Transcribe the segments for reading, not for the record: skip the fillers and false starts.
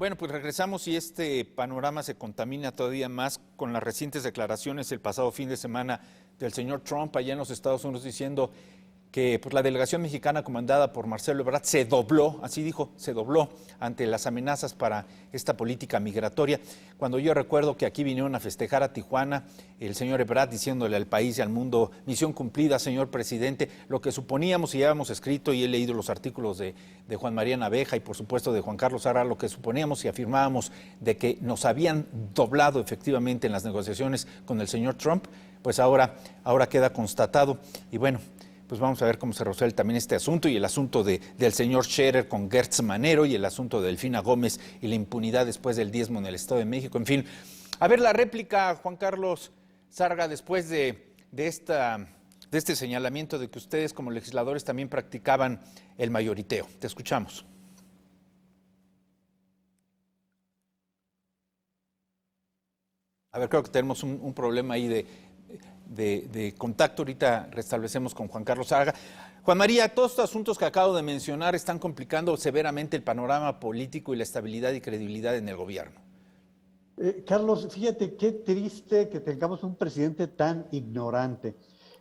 Bueno, pues regresamos y este panorama se contamina todavía más con las recientes declaraciones el pasado fin de semana del señor Trump allá en los Estados Unidos diciendo que pues, la delegación mexicana comandada por Marcelo Ebrard se dobló, así dijo, se dobló ante las amenazas para esta política migratoria. Cuando yo recuerdo que aquí vinieron a festejar a Tijuana, el señor Ebrard diciéndole al país y al mundo, misión cumplida, señor presidente, lo que suponíamos y ya habíamos escrito, y he leído los artículos de Juan María Naveja y por supuesto de Juan Carlos Ara, lo que suponíamos y afirmábamos de que nos habían doblado efectivamente en las negociaciones con el señor Trump, pues ahora queda constatado. Y bueno, pues vamos a ver cómo se resuelve también este asunto y el asunto del señor Scherer con Gertz Manero y el asunto de Delfina Gómez y la impunidad después del diezmo en el Estado de México. En fin, a ver la réplica, Juan Carlos Sarga, después de este señalamiento de que ustedes como legisladores también practicaban el mayoriteo. Te escuchamos. A ver, creo que tenemos un problema ahí de contacto. Ahorita restablecemos con Juan Carlos Sarga. Juan María, todos estos asuntos que acabo de mencionar están complicando severamente el panorama político y la estabilidad y credibilidad en el gobierno. Carlos, fíjate qué triste que tengamos un presidente tan ignorante.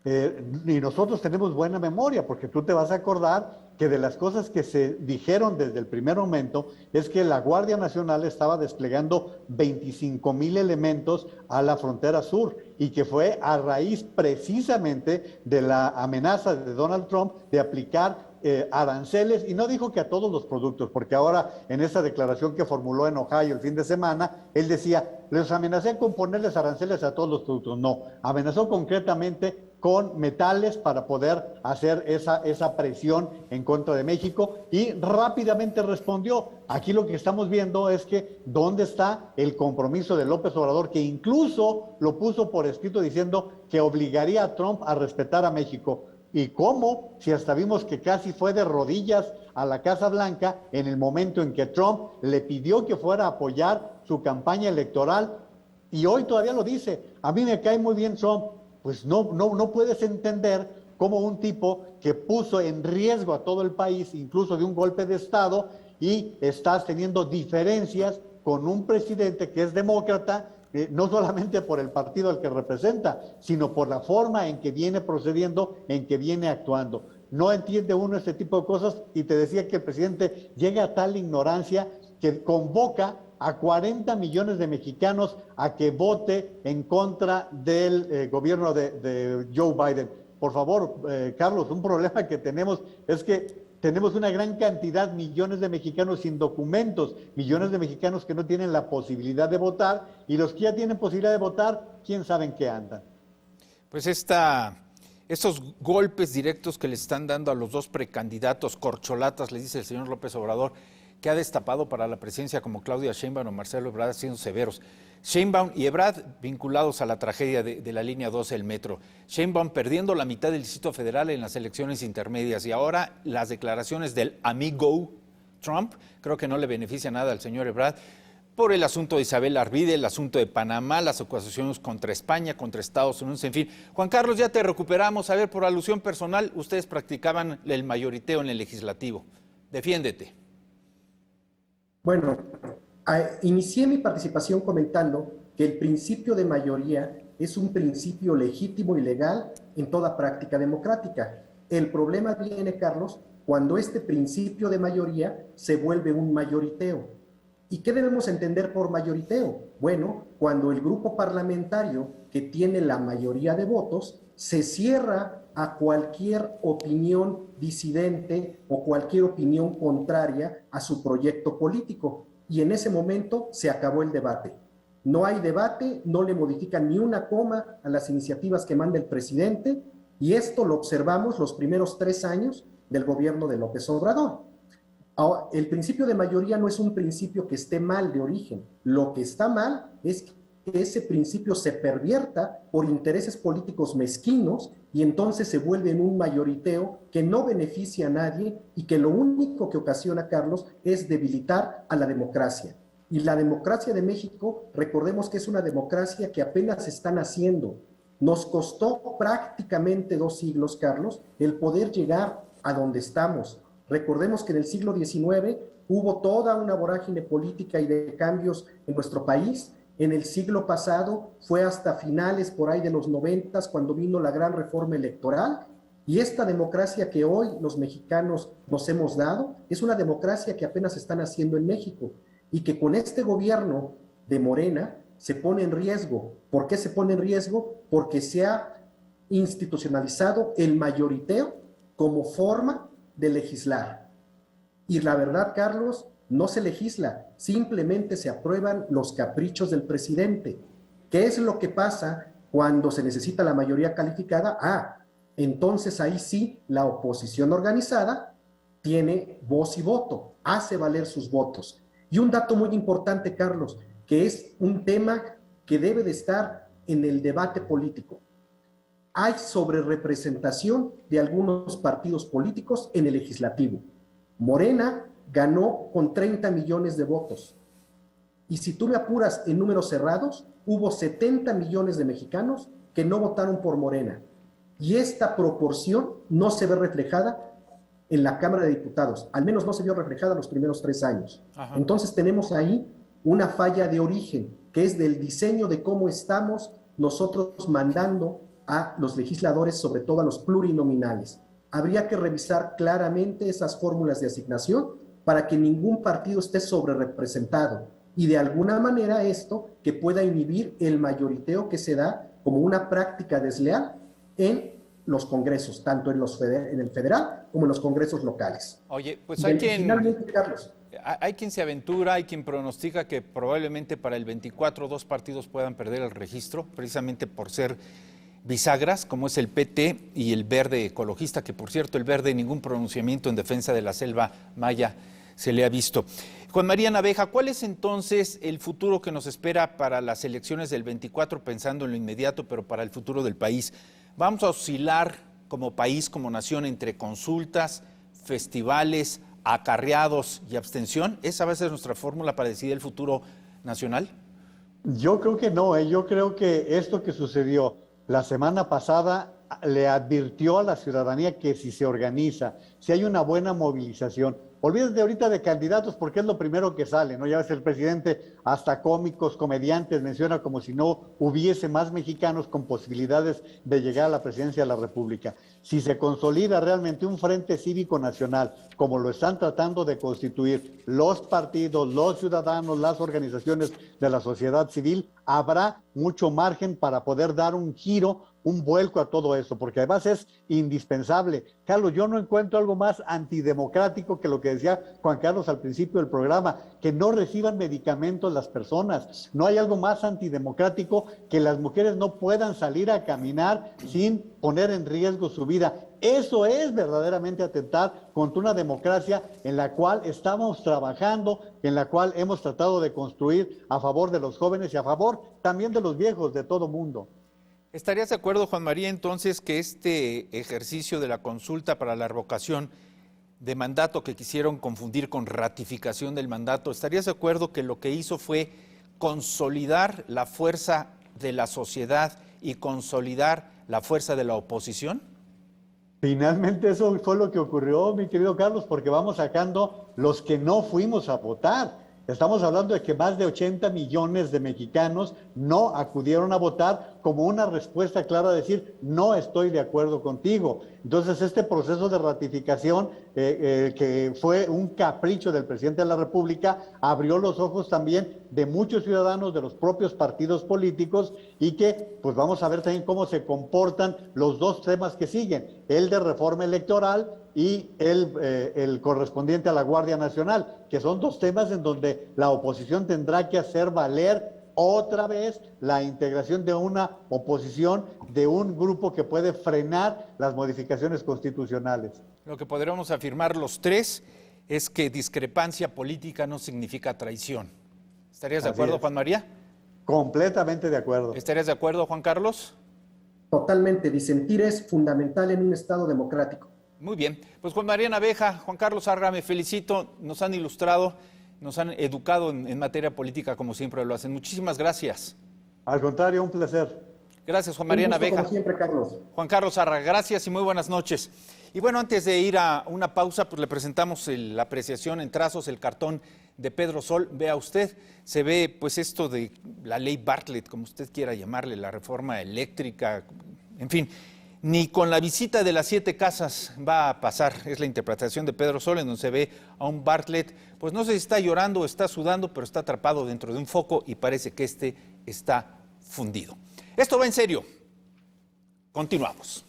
Y nosotros tenemos buena memoria, porque tú te vas a acordar que de las cosas que se dijeron desde el primer momento es que la Guardia Nacional estaba desplegando 25,000 elementos a la frontera sur y que fue a raíz precisamente de la amenaza de Donald Trump de aplicar aranceles, y no dijo que a todos los productos, porque ahora en esa declaración que formuló en Ohio el fin de semana, él decía, les amenacé con ponerles aranceles a todos los productos. No, amenazó concretamente con metales para poder hacer esa presión en contra de México, y rápidamente respondió. Aquí lo que estamos viendo es que dónde está el compromiso de López Obrador, que incluso lo puso por escrito diciendo que obligaría a Trump a respetar a México. ¿Y cómo? Si hasta vimos que casi fue de rodillas a la Casa Blanca en el momento en que Trump le pidió que fuera a apoyar su campaña electoral, y hoy todavía lo dice. A mí me cae muy bien Trump. Pues no puedes entender cómo un tipo que puso en riesgo a todo el país, incluso de un golpe de Estado, y estás teniendo diferencias con un presidente que es demócrata, no solamente por el partido al que representa, sino por la forma en que viene procediendo, en que viene actuando. No entiende uno este tipo de cosas, y te decía que el presidente llega a tal ignorancia que convoca a 40 millones de mexicanos a que vote en contra del gobierno de Joe Biden. Por favor, Carlos, un problema que tenemos es que tenemos una gran cantidad, millones de mexicanos sin documentos, millones de mexicanos que no tienen la posibilidad de votar, y los que ya tienen posibilidad de votar, quién sabe en qué andan. Pues estos golpes directos que le están dando a los dos precandidatos, corcholatas, le dice el señor López Obrador, que ha destapado para la presidencia como Claudia Sheinbaum o Marcelo Ebrard, siendo severos. Sheinbaum y Ebrard vinculados a la tragedia de la línea 12 del metro. Sheinbaum perdiendo la mitad del Distrito Federal en las elecciones intermedias, y ahora las declaraciones del amigo Trump creo que no le beneficia nada al señor Ebrard por el asunto de Isabel Arvide, el asunto de Panamá, las acusaciones contra España, contra Estados Unidos, en fin. Juan Carlos, ya te recuperamos. A ver, por alusión personal, ustedes practicaban el mayoriteo en el legislativo. Defiéndete. Bueno, inicié mi participación comentando que el principio de mayoría es un principio legítimo y legal en toda práctica democrática. El problema viene, Carlos, cuando este principio de mayoría se vuelve un mayoriteo. ¿Y qué debemos entender por mayoriteo? Bueno, cuando el grupo parlamentario que tiene la mayoría de votos se cierra a cualquier opinión disidente o cualquier opinión contraria a su proyecto político, y en ese momento se acabó el debate. No hay debate, no le modifican ni una coma a las iniciativas que manda el presidente, y esto lo observamos los primeros 3 años del gobierno de López Obrador. Ahora, el principio de mayoría no es un principio que esté mal de origen. Lo que está mal es que ese principio se pervierta por intereses políticos mezquinos, y entonces se vuelve en un mayoriteo que no beneficia a nadie y que lo único que ocasiona, Carlos, es debilitar a la democracia. Y la democracia de México, recordemos que es una democracia que apenas está naciendo. Nos costó prácticamente 2 siglos, Carlos, el poder llegar a donde estamos. Recordemos que en el siglo XIX hubo toda una vorágine política y de cambios en nuestro país. En el siglo pasado fue hasta finales por ahí de los 90 cuando vino la gran reforma electoral, y esta democracia que hoy los mexicanos nos hemos dado es una democracia que apenas están haciendo en México y que con este gobierno de Morena se pone en riesgo. ¿Por qué se pone en riesgo? Porque se ha institucionalizado el mayoriteo como forma de legislar. Y la verdad, Carlos, no se legisla, simplemente se aprueban los caprichos del presidente. ¿Qué es lo que pasa cuando se necesita la mayoría calificada? Entonces ahí sí la oposición organizada tiene voz y voto, hace valer sus votos. Y un dato muy importante, Carlos, que es un tema que debe de estar en el debate político. Hay sobrerepresentación de algunos partidos políticos en el legislativo. Morena ganó con 30 millones de votos. Y si tú me apuras en números cerrados, hubo 70 millones de mexicanos que no votaron por Morena. Y esta proporción no se ve reflejada en la Cámara de Diputados. Al menos no se vio reflejada los primeros 3 años. Ajá. Entonces tenemos ahí una falla de origen, que es del diseño de cómo estamos nosotros mandando a los legisladores, sobre todo a los plurinominales. Habría que revisar claramente esas fórmulas de asignación para que ningún partido esté sobrerepresentado y de alguna manera esto que pueda inhibir el mayoriteo que se da como una práctica desleal en los congresos, tanto en el federal como en los congresos locales. Oye, pues hay quien se aventura, hay quien pronostica que probablemente para el 24 2 partidos puedan perder el registro, precisamente por ser bisagras, como es el PT y el Verde Ecologista, que por cierto el Verde ningún pronunciamiento en defensa de la selva maya se le ha visto. Juan María Naveja, ¿cuál es entonces el futuro que nos espera para las elecciones del 24, pensando en lo inmediato, pero para el futuro del país? ¿Vamos a oscilar como país, como nación, entre consultas, festivales, acarreados y abstención? ¿Esa va a ser nuestra fórmula para decidir el futuro nacional? Yo creo que no, yo creo que esto que sucedió la semana pasada le advirtió a la ciudadanía que si se organiza, si hay una buena movilización, olvídate ahorita de candidatos porque es lo primero que sale, ¿no? Ya ves, el presidente hasta cómicos, comediantes menciona como si no hubiese más mexicanos con posibilidades de llegar a la presidencia de la República. Si se consolida realmente un frente cívico nacional, como lo están tratando de constituir los partidos, los ciudadanos, las organizaciones de la sociedad civil, habrá mucho margen para poder dar un giro, un vuelco a todo eso, porque además es indispensable. Carlos, yo no encuentro algo más antidemocrático que lo que decía Juan Carlos al principio del programa, que no reciban medicamentos las personas. No hay algo más antidemocrático que las mujeres no puedan salir a caminar sin poner en riesgo su vida. Eso es verdaderamente atentar contra una democracia en la cual estamos trabajando, en la cual hemos tratado de construir a favor de los jóvenes y a favor también de los viejos, de todo mundo. ¿Estarías de acuerdo, Juan María, entonces, que este ejercicio de la consulta para la revocación de mandato que quisieron confundir con ratificación del mandato, estarías de acuerdo que lo que hizo fue consolidar la fuerza de la sociedad y consolidar la fuerza de la oposición? Finalmente eso fue lo que ocurrió, mi querido Carlos, porque vamos sacando los que no fuimos a votar. Estamos hablando de que más de 80 millones de mexicanos no acudieron a votar como una respuesta clara a decir no estoy de acuerdo contigo. Entonces este proceso de ratificación que fue un capricho del presidente de la República abrió los ojos también de muchos ciudadanos, de los propios partidos políticos, y que pues vamos a ver también cómo se comportan los dos temas que siguen, el de reforma electoral y el correspondiente a la Guardia Nacional, que son dos temas en donde la oposición tendrá que hacer valer otra vez la integración de una oposición, de un grupo que puede frenar las modificaciones constitucionales. Lo que podríamos afirmar los tres es que discrepancia política no significa traición. ¿Estarías de acuerdo, Juan María? Completamente de acuerdo. ¿Estarías de acuerdo, Juan Carlos? Totalmente. Disentir es fundamental en un Estado democrático. Muy bien. Pues Juan María Naveja, Juan Carlos Arra, me felicito. Nos han ilustrado, nos han educado en materia política como siempre lo hacen. Muchísimas gracias. Al contrario, un placer. Gracias, Juan María Naveja. Como siempre, Carlos. Juan Carlos Arra, gracias y muy buenas noches. Y bueno, antes de ir a una pausa, pues le presentamos la apreciación en trazos, el cartón de Pedro Sol. Vea usted, se ve pues esto de la ley Bartlett, como usted quiera llamarle, la reforma eléctrica, en fin. Ni con la visita de las 7 casas va a pasar, es la interpretación de Pedro Sol, en donde se ve a un Bartlett, pues no sé si está llorando o está sudando, pero está atrapado dentro de un foco y parece que este está fundido. Esto va en serio. Continuamos.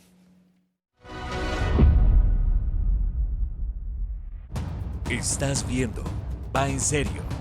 Estás viendo Va en Serio.